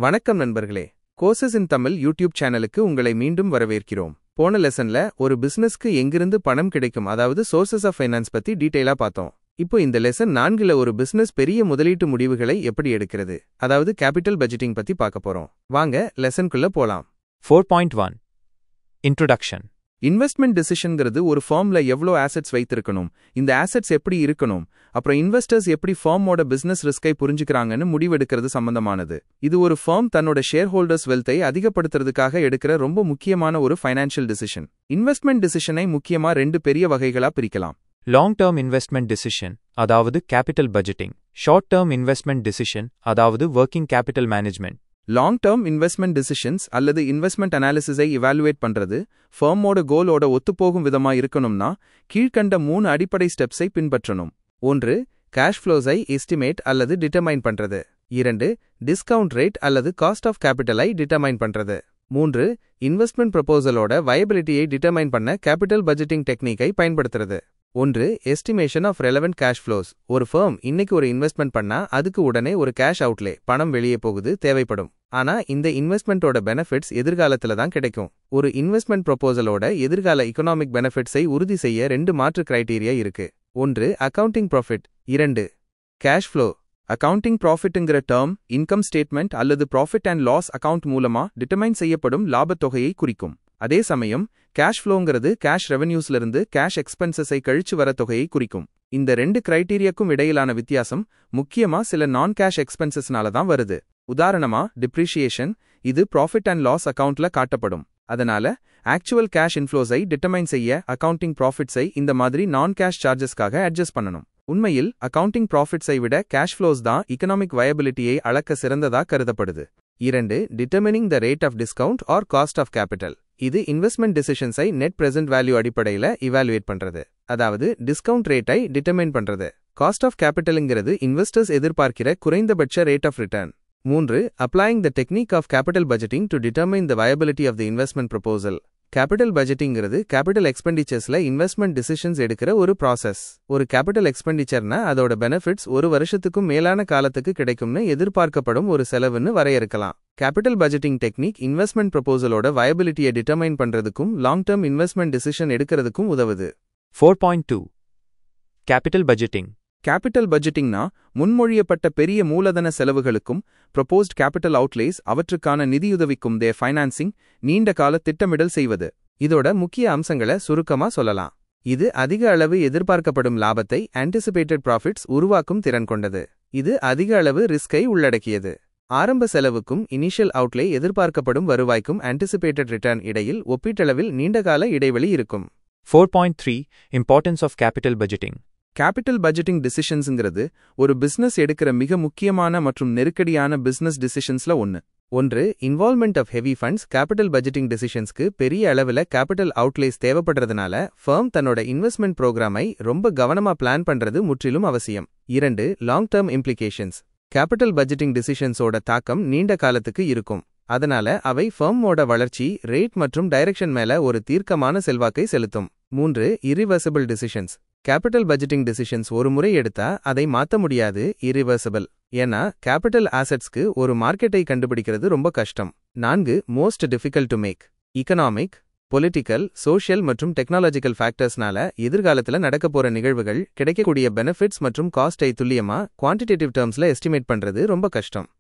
வணக்கம் நண்பர்களே. கோர்சஸ் இன் தமிழ் யூடியூப் சேனலுக்கு உங்களை மீண்டும் வரவேற்கிறோம். போன லெசன்ல ஒரு பிசினஸ்க்கு எங்கிருந்து பணம் கிடைக்கும், அதாவது சோர்சஸ் ஆஃப் ஃபைனான்ஸ் பத்தி டீடைலா பார்த்தோம். இப்போ இந்த லெசன் 4ல ஒரு பிசினஸ் பெரிய முதலீட்டு முடிவுகளை எப்படி எடுக்கிறது, அதாவது கேபிட்டல் பட்ஜெட்டிங் பத்தி பார்க்க போறோம். வாங்க லெசனுக்குள்ள போலாம். 4.1 Introduction. இன்வெஸ்ட்மெண்ட் டிசிஷன்ங்கிறது ஒரு ஃபார்ம்ல எவ்வளோ ஆசெட்ஸ் வைத்திருக்கணும், இந்த ஆசெட்ஸ் எப்படி இருக்கணும், அப்புறம் இன்வெஸ்டர்ஸ் எப்படி ஃபார்மோட பிசினஸ் ரிஸ்கை புரிஞ்சுக்கிறாங்கன்னு முடிவெடுக்கிறது சம்பந்தமானது. இது ஒரு ஃபார்ம் தன்னோட ஷேர் ஹோல்டர்ஸ் வெல்த்தை அதிகப்படுத்துறதுக்காக எடுக்கிற ரொம்ப முக்கியமான ஒரு ஃபைனான்ஷியல் டிசிஷன். இன்வெஸ்ட்மெண்ட் டிசிஷனை முக்கியமா 2 பெரிய வகைகளா பிரிக்கலாம். Long-term investment decision, அதாவது capital budgeting. Short-term investment decision, அதாவது working capital management. Long term investment decisions அல்லது இன்வெஸ்ட்மெண்ட் அனாலிசிஸை இவாலுவேட் பண்றது ஃபார்மோட கோலோட ஒத்துப்போகும் விதமா இருக்கணும்னா கீழ்கண்ட 3 அடிப்படை ஸ்டெப்ஸை பின்பற்றணும். 1. கேஷ் ஃப்ளோஸை எஸ்டிமேட் அல்லது டிட்டர்மைன் பண்றது. 2. டிஸ்கவுண்ட் ரேட் அல்லது காஸ்ட் ஆஃப் கேபிட்டலை டிட்டர்மைன் பண்றது. 3. இன்வெஸ்ட்மெண்ட் ப்ரொபோசலோட வயபிலிட்டியை டிட்டர்மைன் பண்ண கேபிட்டல் பட்ஜெட்டிங் டெக்னிக்கை பயன்படுத்துறது. 1. Estimation of relevant cash flows. ஒரு ஃபர்ம் இன்னைக்கு ஒரு இன்வெஸ்ட்மெண்ட் பண்ணா அதுக்கு உடனே ஒரு கேஷ் அவுட்லே, பணம் வெளியே போகுது, தேவைப்படும். ஆனா இந்த இன்வெஸ்ட்மெண்ட்டோட பெனிஃபிட்ஸ் எதிர்காலத்துல தான் கிடைக்கும். ஒரு இன்வெஸ்ட்மெண்ட் ப்ரொபோசலோட எதிர்கால எகனாமிக் பெனிஃபிட்ஸை உறுதி செய்ய 2 மாற்று கிரைட்டீரியா இருக்கு. 1. Accounting profit. 2. Cash flow. Accounting ப்ராஃபிட்ங்கிற டேர்ம் இன்கம் ஸ்டேட்மெண்ட் அல்லது ப்ராஃபிட் அண்ட் லாஸ் அக்கவுண்ட் மூலமா டிட்டர்மைன் செய்யப்படும் லாபத் தொகையை குறிக்கும். அதே சமயம் கேஷ் ஃப்ளோங்கிறது கேஷ் ரெவென்யூஸ்லிருந்து கேஷ் எக்ஸ்பென்சஸை கழிச்சு வர தொகையை குறிக்கும். இந்த 2 கிரைட்டீரியாக்கும் இடையிலான வித்தியாசம் முக்கியமா சில நான் கேஷ் எக்ஸ்பென்சஸ்னால தான் வருது. உதாரணமா டிப்ரிஷியேஷன், இது ப்ராஃபிட் அண்ட் லாஸ் அக்கவுண்ட்ல காட்டப்படும். அதனால ஆக்சுவல் கேஷ் இன்ஃப்ளோஸை டிட்டர்மைன் செய்ய அக்கவுண்டிங் ப்ராஃபிட்ஸை இந்த மாதிரி நான் கேஷ் சார்ஜஸ்க்காக அட்ஜஸ்ட் பண்ணணும். உண்மையில் அக்கவுண்டிங் ப்ராஃபிட்ஸை விட கேஷ் ஃப்ளோஸ் தான் எகனாமிக் வயபிலிட்டியை அளக்க சிறந்ததா கருதப்படுது. 2. Determining the rate of discount or cost of capital. இது இன்வெஸ்ட்மெண்ட் டிசிஷன்ஸை நெட் பிரசன்ட் வேல்யூ அடிப்படையில இவாலுவேட் பண்றது, அதாவது டிஸ்கவுண்ட் ரேட்டை டிட்டர்மைன் பண்றது. காஸ்ட் ஆஃப் கேபிட்டல்ங்கிறது இன்வெஸ்டர்ஸ் எதிர்பார்க்கிற குறைந்தபட்ச rate of return. 3. Applying the technique of capital budgeting to determine the viability of the investment proposal. Capital பட்ஜெட்டிங்கிறது கேபிட்டல் எக்ஸ்பெண்டிச்சர்ஸ்ல இன்வெஸ்ட்மெண்ட் டிசிஷன்ஸ் எடுக்கிற ஒரு ப்ராசஸ். ஒரு கேபிட்டல் எக்ஸ்பெண்டிச்சர்னா அதோட பெனிஃபிட்ஸ் ஒரு வருஷத்துக்கும் மேலான காலத்துக்கு கிடைக்கும்னு எதிர்பார்க்கப்படும் ஒரு செலவுன்னு வரையறுக்கலாம். கேபிட்டல் பட்ஜெட்டிங் டெக்னிக் இன்வெஸ்ட்மெண்ட் ப்ரொபோசலோட வயபிலிட்டியை டிட்டர்மைன் பண்றதுக்கும் லாங் டேர்ம் இன்வெஸ்ட்மெண்ட் டிசிஷன் எடுக்கிறதுக்கும் உதவுது. 4.2 Capital budgeting. கேபிட்டல் பட்ஜெட்டிங்னா முன்மொழியப்பட்ட பெரிய மூலதன செலவுகளுக்கும் ப்ரொபோஸ்ட் கேபிட்டல் அவுட்லேஸ் அவற்றுக்கான நிதியுதவிக்கும் ஃபைனான்சிங் நீண்ட கால திட்டமிடல் செய்வது. இதோட முக்கிய அம்சங்களை சுருக்கமா சொல்லலாம். இது அதிக அளவு எதிர்பார்க்கப்படும் லாபத்தை ஆன்டிசிபேட்டட் ப்ராஃபிட்ஸ் உருவாக்கும் திறன் கொண்டது. இது அதிக அளவு ரிஸ்கை உள்ளடக்கியது. ஆரம்ப செலவுக்கும் இனிஷியல் அவுட்லே எதிர்பார்க்கப்படும் வருவாய்க்கும் ஆன்டிசிபேட்டட் ரிட்டர்ன் இடையில் ஒப்பீட்டளவில் நீண்டகால இடைவெளி இருக்கும். 4.3 Importance of capital budgeting. Capital budgeting டிசிஷன்ஸ்ங்கிறது ஒரு பிசினஸ் எடுக்கிற மிக முக்கியமான மற்றும் நெருக்கடியான பிசினஸ் டிசிஷன்ஸ்ல ஒன்று. 1. Involvement of heavy funds. Capital budgeting டிசிஷன்ஸ்க்கு பெரிய அளவில் கேபிட்டல் அவுட்லேஸ் தேவைப்படுறதுனால ஃபர்ம் தன்னோட இன்வெஸ்ட்மெண்ட் ப்ரோக்ராமை ரொம்ப கவனமா பிளான் பண்றது முற்றிலும் அவசியம். 2. Long term implications. Capital budgeting டிசிஷன்ஸோட தாக்கம் நீண்ட காலத்துக்கு இருக்கும். அதனால அவை ஃபர்மோட வளர்ச்சி, ரேட் மற்றும் டைரக்ஷன் மேல ஒரு தீர்க்கமான செல்வாக்கை செலுத்தும். 3. Irreversible decisions. Capital budgeting decisions ஒரு முறை எடுத்தா அதை மாத்த முடியாது, இரிவர்சிபிள். ஏன்னா கேபிட்டல் ஆசெட்ஸ்க்கு ஒரு மார்க்கெட்டை கண்டுபிடிக்கிறது ரொம்ப கஷ்டம். 4. Most difficult to make. Economic, political, social மற்றும் டெக்னாலஜிக்கல் ஃபேக்டர்ஸ்னால எதிர்காலத்துல நடக்க போற நிகழ்வுகள், கிடைக்கக்கூடிய பெனிஃபிட்ஸ் மற்றும் காஸ்டை துல்லியமா குவான்டிடேட்டிவ் டேர்ம்ஸ்ல எஸ்டிமேட் பண்றது ரொம்ப கஷ்டம்.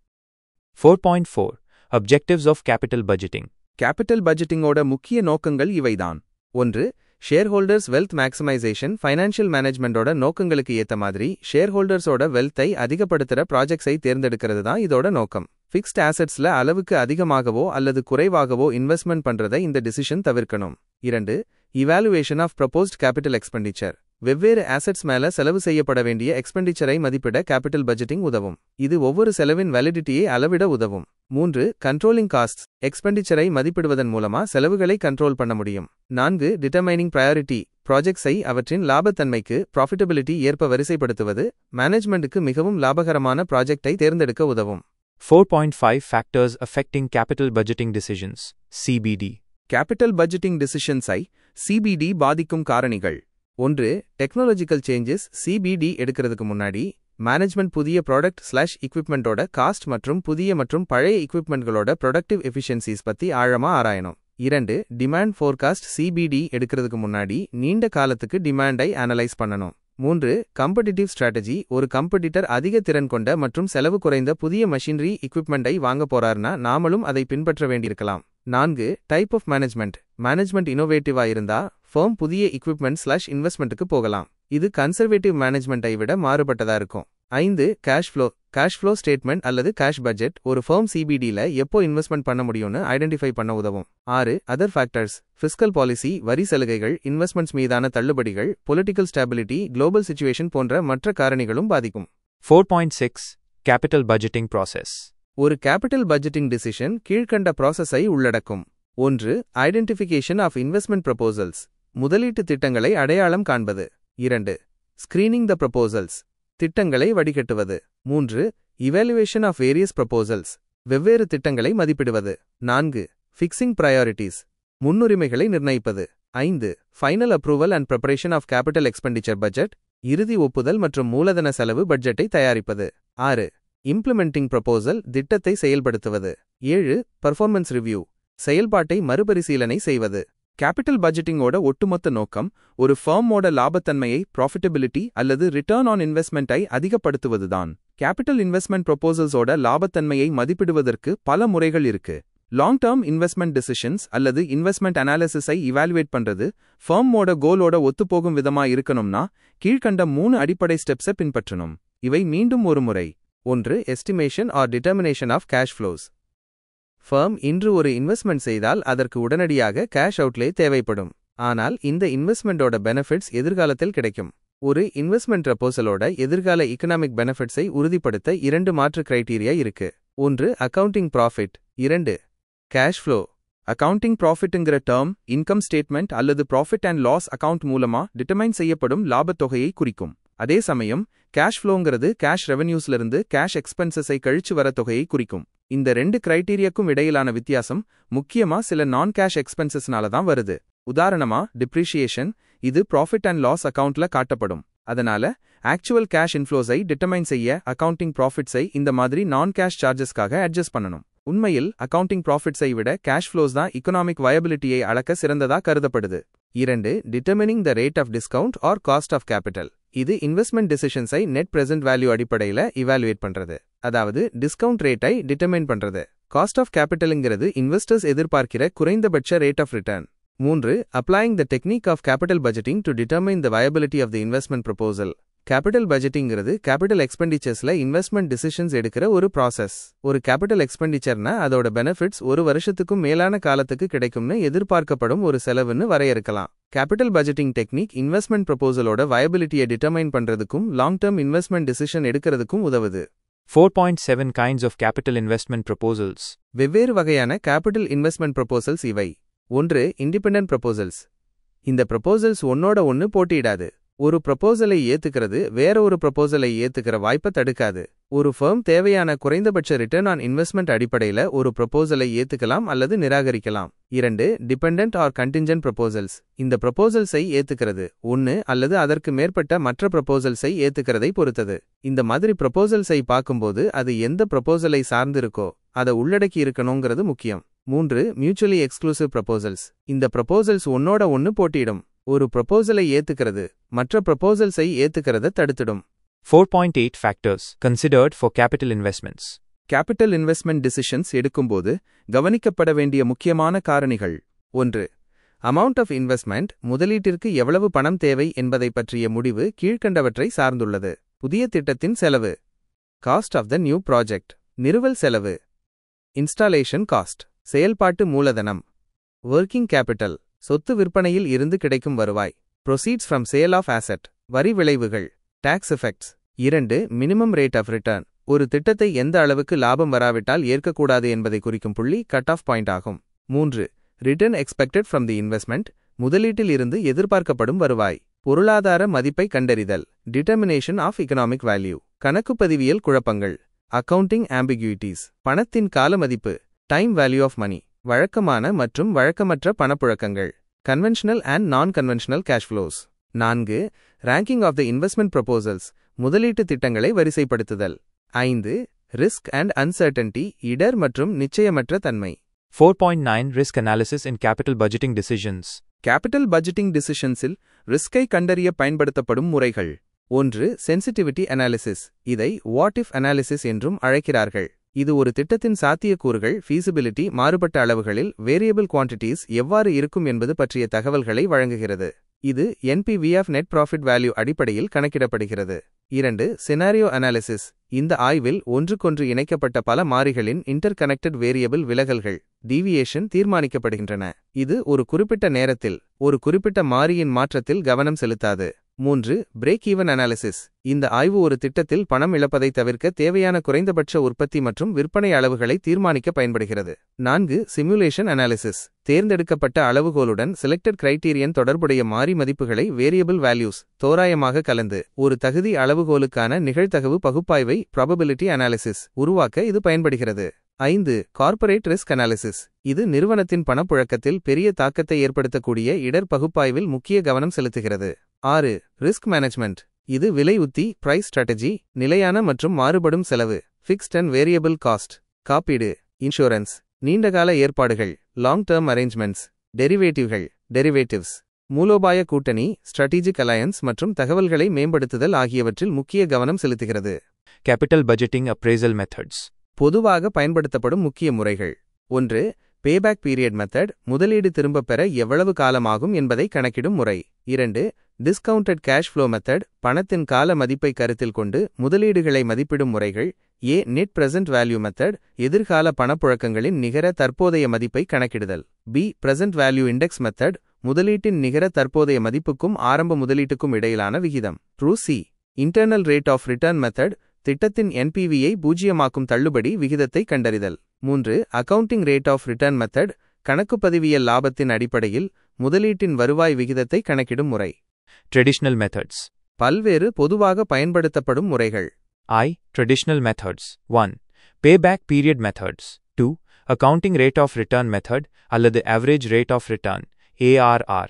4.4 Objectives of capital budgeting. கேபிட்டல் பட்ஜெட்டிங்கோட முக்கிய நோக்கங்கள் இவைதான். 1. Shareholders wealth maximisation. Financial மேனேஜ்மெண்டோட நோக்கங்களுக்கு ஏத்த மாதிரி ஷேர் ஹோல்டர்ஸோட வெல்த்தை அதிகப்படுத்துற ப்ராஜெக்ட்ஸை தேர்ந்தெடுக்கிறது தான் இதோட நோக்கம். ஃபிக்ஸ்ட் ஆசெட்ஸ்ல அளவுக்கு அதிகமாகவோ அல்லது குறைவாகவோ இன்வெஸ்ட்மெண்ட் பண்றதை இந்த டிசிஷன் தவிர்க்கணும். 2. Evaluation of proposed capital expenditure. வெவ்வேறு ஆசெட்ஸ் மேல செலவு செய்யப்பட வேண்டிய எக்ஸ்பெண்டிச்சரை மதிப்பிட கேபிட்டல் பட்ஜெட்டிங் உதவும். இது ஒவ்வொரு செலவின் வேலிடிட்டியை அளவிட உதவும். 3. Controlling castes. எக்ஸ்பெண்டிச்சரை மதிப்பிடுவதன் மூலமா செலவுகளை கண்ட்ரோல் பண்ண முடியும். 4. Determining priority. ப்ராஜெக்ட்ஸை அவற்றின் லாபத்தன்மைக்கு, ப்ராஃபிட்டபிலிட்டி ஏற்ப வரிசைப்படுத்துவது மேனேஜ்மெண்ட்டுக்கு மிகவும் லாபகரமான ப்ராஜெக்டை தேர்ந்தெடுக்க உதவும். 4.5 Factors affecting capital budgeting decisions. CBD. Capital budgeting டிசிஷன்ஸை சிபிடி பாதிக்கும் காரணிகள். 1. Technological changes. சிபிடி எடுக்கிறதுக்கு முன்னாடி மேனேஜ்மெண்ட் புதிய ப்ராடக்ட்/எக்விப்மெண்டோட காஸ்ட் மற்றும் புதிய மற்றும் பழைய எக்விப்மெண்ட்களோட ப்ரொடக்டிவ் எஃபிஷியன்சிஸ் பத்தி ஆழமா ஆராயணும். 2. டிமாண்ட் ஃபோர்காஸ்ட் சிபிடி எடுக்கிறதுக்கு முன்னாடி நீண்ட காலத்துக்கு டிமாண்டை அனலைஸ் பண்ணணும். 3. காம்படிட்டிவ் ஸ்ட்ராட்டஜி ஒரு கம்பெடிட்டர் அதிக திறன் கொண்ட மற்றும் செலவு குறைந்த புதிய மெஷினரி எக்விப்மெண்டை வாங்க போறாருன்னா நாமளும் அதை பின்பற்ற வேண்டியிருக்கலாம். 4. டைப் ஆஃப் மேனேஜ்மெண்ட் இன்னோவேட்டிவா இருந்தா ஃபர்ம் புதிய எக்விப்மெண்ட்/இன்வெஸ்ட்மெண்ட்டுக்கு போகலாம். இது கன்சர்வேட்டிவ் மேனேஜ்மெண்ட்டை விட மாறுபட்டதா இருக்கும். 5. கேஷ் ஃப்ளோ ஸ்டேட்மெண்ட் அல்லது கேஷ் பட்ஜெட் ஒரு ஃபர்ம் சிபிடில எப்போ இன்வெஸ்ட்மெண்ட் பண்ண முடியும்னு ஐடென்டிஃபை பண்ண உதவும். 6. அதர் ஃபேக்டர்ஸ் ஃபிஸ்கல் பாலிசி வரி சலுகைகள் இன்வெஸ்ட்மெண்ட்ஸ் மீதான தள்ளுபடிகள் பொலிட்டிக்கல் ஸ்டெபிலிட்டி குளோபல் சிச்சுவேஷன் போன்ற மற்ற காரணிகளும் பாதிக்கும். 4.6 கேபிட்டல் பட்ஜெட்டிங் ப்ராசஸ். ஒரு கேபிட்டல் பட்ஜெட்டிங் டிசிஷன் கீழ்க்கண்ட ப்ராசஸை உள்ளடக்கும். 1. ஐடென்டிஃபிகேஷன் ஆஃப் இன்வெஸ்ட்மெண்ட் ப்ரொபோசல்ஸ் முதலீட்டு திட்டங்களை அடையாளம் காண்பது. 2. ஸ்கிரீனிங் த ப்ரொபோசல்ஸ் திட்டங்களை வடிகட்டுவது. 3. இவாலுவேஷன் ஆஃப் வேரியஸ் ப்ரொபோசல்ஸ் வெவ்வேறு திட்டங்களை மதிப்பிடுவது. 4. ஃபிக்ஸிங் ப்ரையாரிட்டிஸ் முன்னுரிமைகளை நிர்ணயிப்பது. 5. Final approval and preparation of capital expenditure budget இறுதி ஒப்புதல் மற்றும் மூலதன செலவு பட்ஜெட்டை தயாரிப்பது. 6. இம்ப்ளிமெண்டிங் ப்ரொபோசல் திட்டத்தை செயல்படுத்துவது. 7. பர்ஃபார்மன்ஸ் ரிவ்யூ செயல்பாட்டை மறுபரிசீலனை செய்வது. கேபிட்டல் பட்ஜெட்டிங்கோட ஒட்டுமொத்த நோக்கம் ஒரு ஃபர்மோட லாபத்தன்மையை ப்ராஃபிட்டபிலிட்டி அல்லது ரிட்டர்ன் ஆன் இன்வெஸ்ட்மெண்ட்டை அதிகப்படுத்துவதுதான். கேபிட்டல் இன்வெஸ்ட்மெண்ட் ப்ரொபோசல்ஸோட லாபத்தன்மையை மதிப்பிடுவதற்கு பல முறைகள் இருக்கு. லாங் டேர்ம் இன்வெஸ்ட்மெண்ட் டிசிஷன்ஸ் அல்லது இன்வெஸ்ட்மெண்ட் அனாலிசிஸை இவாலுவேட் பண்றது ஃபர்மோட கோலோட ஒத்துப்போகும் விதமா இருக்கணும்னா கீழ்கண்ட 3 அடிப்படை ஸ்டெப்ஸை பின்பற்றணும். இவை மீண்டும் ஒரு முறை. 1. Estimation or determination of cash flows firm இன்று ஒரு இன்வெஸ்ட்மெண்ட் செய்தால் அதற்கு உடனடியாக கேஷ் அவுட்லே தேவைப்படும். ஆனால் இந்த இன்வெஸ்ட்மெண்டோட பெனிஃபிட்ஸ் எதிர்காலத்தில் கிடைக்கும். ஒரு இன்வெஸ்ட்மெண்ட் ப்ரொபோசலோட எதிர்கால எகனாமிக் பெனிஃபிட்ஸை உறுதிப்படுத்த 2 மாற்று கிரைட்டீரியா இருக்கு. 1. Accounting profit. 2. Cash flow. Accounting ப்ராஃபிட்ங்கிற டேர்ம் இன்கம் ஸ்டேட்மெண்ட் அல்லது ப்ராஃபிட் அண்ட் லாஸ் அக்கவுண்ட் மூலமா டிட்டர்மைன் செய்யப்படும் லாபத்தொகையை குறிக்கும். அதே சமயம் கேஷ் ஃப்ளோங்கிறது கேஷ் ரெவென்யூஸ்லிருந்து கேஷ் எக்ஸ்பென்சஸை கழிச்சு வர தொகையை குறிக்கும். இந்த 2 கிரைட்டீரியாக்கும் இடையிலான வித்தியாசம் முக்கியமா சில நான் கேஷ் எக்ஸ்பென்சஸ்னால தான் வருது. உதாரணமா டிப்ரிஷியேஷன் இது ப்ராஃபிட் அண்ட் லாஸ் அக்கவுண்ட்ல காட்டப்படும். அதனால ஆக்சுவல் கேஷ் இன்ஃப்ளோஸை டிட்டர்மைன் செய்ய அக்கவுண்டிங் ப்ராஃபிட்ஸை இந்த மாதிரி நான் கேஷ் சார்ஜஸ்க்காக அட்ஜஸ்ட் பண்ணணும். உண்மையில் அக்கவுண்டிங் ப்ராஃபிட்ஸை விட கேஷ் ஃப்ளோஸ் தான் எகனாமிக் வயபிலிட்டியை அளக்க சிறந்ததா கருதப்படுது. 2. Determining the rate of discount or cost of capital இது இன்வெஸ்ட்மெண்ட் டிசிஷன்ஸை நெட் பிரசன்ட் வேல்யூ அடிப்படையில் இவாலுவேட் பண்றது. அதாவது டிஸ்கவுண்ட் ரேட்டை டிட்டர்மைன் பண்றது. காஸ்ட் ஆஃப் கேபிட்டல்ங்கிறது இன்வெஸ்டர்ஸ் எதிர்பார்க்கிற குறைந்தபட்ச rate of return. 3. Applying the technique of capital budgeting to determine the viability of the investment proposal capital பட்ஜெட்டிங்கிறது கேபிட்டல் எக்ஸ்பெண்டிச்சர்ஸ்ல இன்வெஸ்ட்மெண்ட் டிசிஷன்ஸ் எடுக்கிற ஒரு ப்ராசஸ். ஒரு கேபிட்டல் எக்ஸ்பெண்டிச்சர்னா அதோட பெனிஃபிட்ஸ் ஒரு வருஷத்துக்கும் மேலான காலத்துக்கு கிடைக்கும்னு எதிர்பார்க்கப்படும் ஒரு செலவுன்னு வரையறுக்கலாம். கேபிட்டல் பட்ஜெட்டிங் டெக்னிக் இன்வெஸ்ட்மெண்ட் ப்ரொபோசலோட வயபிலிட்டியை டிட்டர்மைன் பண்றதுக்கும் லாங் டேர்ம் இன்வெஸ்ட்மெண்ட் டிசிஷன் எடுக்கிறதுக்கும் உதவுது. 4.7 kinds of capital investment proposals. வெவ்வேறு வகையான கேபிட்டல் இன்வெஸ்ட்மெண்ட் ப்ரொபோசல்ஸ் இவை. 1. இண்டிபெண்டன்ட் ப்ரொபோசல்ஸ் இந்த ப்ரொபோசல்ஸ் ஒன்னோட ஒன்னு போட்டியிடாது. ஒரு ப்ரொபோசலை ஏத்துக்கிறது வேற ஒரு ப்ரொபோசலை ஏத்துக்கிற வாய்ப்பை தடுக்காது. ஒரு ஃபர்ம் தேவையான குறைந்தபட்ச ரிட்டர்ன் ஆன் இன்வெஸ்ட்மெண்ட் அடிப்படையில் ஒரு ப்ரொபோசலை ஏத்துக்கலாம் அல்லது நிராகரிக்கலாம். 2. டிபெண்டன்ட் ஆர் கண்டின்ஜென்ட் ப்ரொபோசல்ஸ் இந்த ப்ரொபோசல்ஸை ஏத்துக்கிறது ஒன்னு அல்லது அதற்கு மேற்பட்ட மற்ற ப்ரொபோசல்ஸை ஏத்துக்கிறதை பொறுத்தது. இந்த மாதிரி ப்ரொபோசல்ஸை பார்க்கும்போது அது எந்த ப்ரொபோசலை சார்ந்திருக்கோ அதை உள்ளடக்கி இருக்கணுங்கிறது முக்கியம். 3. மியூச்சுவலி எக்ஸ்க்ளூசிவ் ப்ரொபோசல்ஸ் இந்த ப்ரொபோசல்ஸ் ஒன்னோட ஒன்னு போட்டியிடும். ஒரு ப்ரொபோசலை ஏத்துக்கிறது மற்ற ப்ரொபோசல்ஸை ஏத்துக்கிறத தடுத்துடும். 4.8 factors considered for capital investments. Capital investment decisions எடுக்கும்போது கவனிக்கப்பட வேண்டிய முக்கியமான காரணிகள். 1. அமௌண்ட் ஆஃப் இன்வெஸ்ட்மெண்ட் முதலீட்டிற்கு எவ்வளவு பணம் தேவை என்பதை பற்றிய முடிவு கீழ்க்கண்டவற்றை சார்ந்துள்ளது. புதிய திட்டத்தின் செலவு cost of the new project நிறுவல் செலவு இன்ஸ்டாலேஷன் காஸ்ட் செயல்பாட்டு மூலதனம் ஒர்க்கிங் கேபிட்டல் சொத்து விற்பனையில் இருந்து கிடைக்கும் வருவாய் proceeds from sale of asset வரி விளைவுகள் tax effects. 2. Minimum rate of return ஒரு திட்டத்தை எந்த அளவுக்கு லாபம் வராவிட்டால் ஏற்கக்கூடாது என்பதை குறிக்கும் புள்ளி கட் ஆஃப் பாயிண்ட் ஆகும். 3. Return expected from the investment முதலீட்டில் இருந்து எதிர்பார்க்கப்படும் வருவாய் பொருளாதார மதிப்பை கண்டறிதல் டிட்டர்மினேஷன் ஆஃப் எகனாமிக் வேல்யூ கணக்குப்பதிவியல் குழப்பங்கள் அக்கவுண்டிங் ஆம்பிகுயிட்டிஸ் பணத்தின் கால மதிப்பு டைம் வேல்யூ ஆஃப் மணி வழக்கமான மற்றும் வழக்கமற்ற பணப்புழக்கங்கள் conventional and non conventional cash flows. 4. Ranking of the investment proposals முதலீட்டு திட்டங்களை வரிசைப்படுத்துதல். 5. ரிஸ்க் அண்ட் அன்சர்டன்டி, இடர் மற்றும் நிச்சயமற்ற தன்மை. 4.9 Risk Analysis in Capital Budgeting Decisions. Capital budgeting டிசிஷன்ஸில் ரிஸ்கை கண்டறிய பயன்படுத்தப்படும் முறைகள். 1. Sensitivity analysis. இதை வாட் இஃப் அனாலிசிஸ் என்றும் அழைக்கிறார்கள். இது ஒரு திட்டத்தின் சாத்தியக்கூறுகள், ஃபீசிபிலிட்டி, மாறுபட்ட அளவுகளில் வேரியபிள் குவான்டிட்டிஸ் எவ்வாறு இருக்கும் என்பது பற்றிய தகவல்களை வழங்குகிறது. இது NPV நெட் ப்ராஃபிட் வேல்யூ அடிப்படையில் கணக்கிடப்படுகிறது. 2. Scenario analysis. இந்த ஆய்வில் ஒன்றுக்கொன்று இணைக்கப்பட்ட பல மாறிகளின் இன்டர்கனெக்டட் வேரியபிள் விலகல்கள் டீவியேஷன் தீர்மானிக்கப்படுகின்றன. இது ஒரு குறிப்பிட்ட நேரத்தில் ஒரு குறிப்பிட்ட மாறியின் மாற்றத்தில் கவனம் செலுத்தாது. 3. Break even analysis. இந்த ஆய்வு ஒரு திட்டத்தில் பணம் இழப்பதை தவிர்க்க தேவையான குறைந்தபட்ச உற்பத்தி மற்றும் விற்பனை அளவுகளை தீர்மானிக்க பயன்படுகிறது. 4. Simulation analysis. தேர்ந்தெடுக்கப்பட்ட அளவுகோலுடன் செலக்டட் கிரைட்டீரியன் தொடர்புடைய மாறி மதிப்புகளை வேரியபிள் வேல்யூஸ் தோராயமாக கலந்து ஒரு தகுதி அளவுகோலுக்கான நிகழ்தகவு பகுப்பாய்வை ப்ராபபிலிட்டி அனாலிசிஸ் உருவாக்க இது பயன்படுகிறது. 5. Corporate risk analysis. இது நிறுவனத்தின் பணப்புழக்கத்தில் பெரிய தாக்கத்தை ஏற்படுத்தக்கூடிய இடர் பகுப்பாய்வில் முக்கிய கவனம் செலுத்துகிறது. 6. Risk management. இது விலை உத்தி, பிரைஸ் ஸ்ட்ராட்டஜி, நிலையான மற்றும் மாறுபடும் செலவு, ஃபிக்ஸ்ட் அண்ட் வேரியபிள் காஸ்ட், காப்பீடு, இன்சூரன்ஸ், நீண்டகால ஏற்பாடுகள், லாங் டேர்ம் அரேஞ்ச்மெண்ட்ஸ், டெரிவேட்டிவ்ஸ், மூலோபாய கூட்டணி, ஸ்ட்ராட்டஜிக் அலையன்ஸ் மற்றும் தகவல்களை மேம்படுத்துதல் ஆகியவற்றில் முக்கிய கவனம் செலுத்துகிறது. Capital Budgeting Appraisal Methods. பொதுவாக பயன்படுத்தப்படும் முக்கிய முறைகள். 1. Payback period method. முதலீடு திரும்பப் பெற எவ்வளவு காலமாகும் என்பதை கணக்கிடும் முறை. 2. Discounted cash flow method. பணத்தின் கால மதிப்பை கருத்தில் கொண்டு முதலீடுகளை மதிப்பிடும் முறைகள். Net present value method. எதிர்கால பணப்புழக்கங்களின் நிகர தற்போதைய மதிப்பை கணக்கிடுதல். Present value index method. முதலீட்டின் நிகர தற்போதைய மதிப்புக்கும் ஆரம்ப முதலீட்டுக்கும் இடையிலான விகிதம். C. Internal rate of return method. திட்டத்தின் NPV-ஐ பூஜ்ஜியமாக்கும் தள்ளுபடி விகிதத்தை கண்டறிதல். 3. Accounting rate of return method. கணக்குப்பதிவியல் லாபத்தின் அடிப்படையில் முதலீட்டின் வருவாய் விகிதத்தை கணக்கிடும் முறை. Traditional methods. பல்வேறு பொதுவாக பயன்படுத்தப்படும் முறைகள். Traditional methods. 1. Payback period methods. 2. Accounting rate of return method அல்லது average rate of return ARR.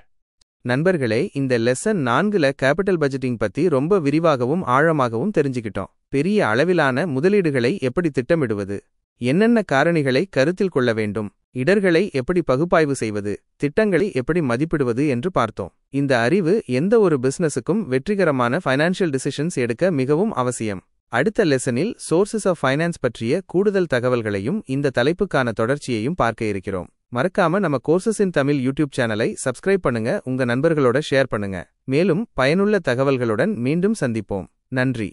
நண்பர்களே, இந்த லெசன் 4ல கேபிட்டல் பட்ஜெட்டிங் பத்தி ரொம்ப விரிவாகவும் ஆழமாகவும் தெரிஞ்சுக்கிட்டோம். பெரிய அளவிலான முதலீடுகளை எப்படி திட்டமிடுவது, என்னென்ன காரணிகளை கருத்தில் கொள்ள வேண்டும், இடர்களை எப்படி பகுப்பாய்வு செய்வது, திட்டங்களை எப்படி மதிப்பிடுவது என்று பார்த்தோம். இந்த அறிவு எந்த ஒரு பிசினஸுக்கும் வெற்றிகரமான ஃபைனான்ஷியல் டிசிஷன்ஸ் எடுக்க மிகவும் அவசியம். அடுத்த லெசனில் சோர்சஸ் ஆஃப் ஃபைனான்ஸ் பற்றிய கூடுதல் தகவல்களையும் இந்த தலைப்புக்கான தொடர்ச்சியையும் பார்க்க இருக்கிறோம். மறக்காம நம்ம கோர்சஸ் இன் தமிழ் யூடியூப் சேனலை சப்ஸ்கிரைப் பண்ணுங்க, உங்க நண்பர்களோட ஷேர் பண்ணுங்க. மேலும் பயனுள்ள தகவல்களுடன் மீண்டும் சந்திப்போம். நன்றி.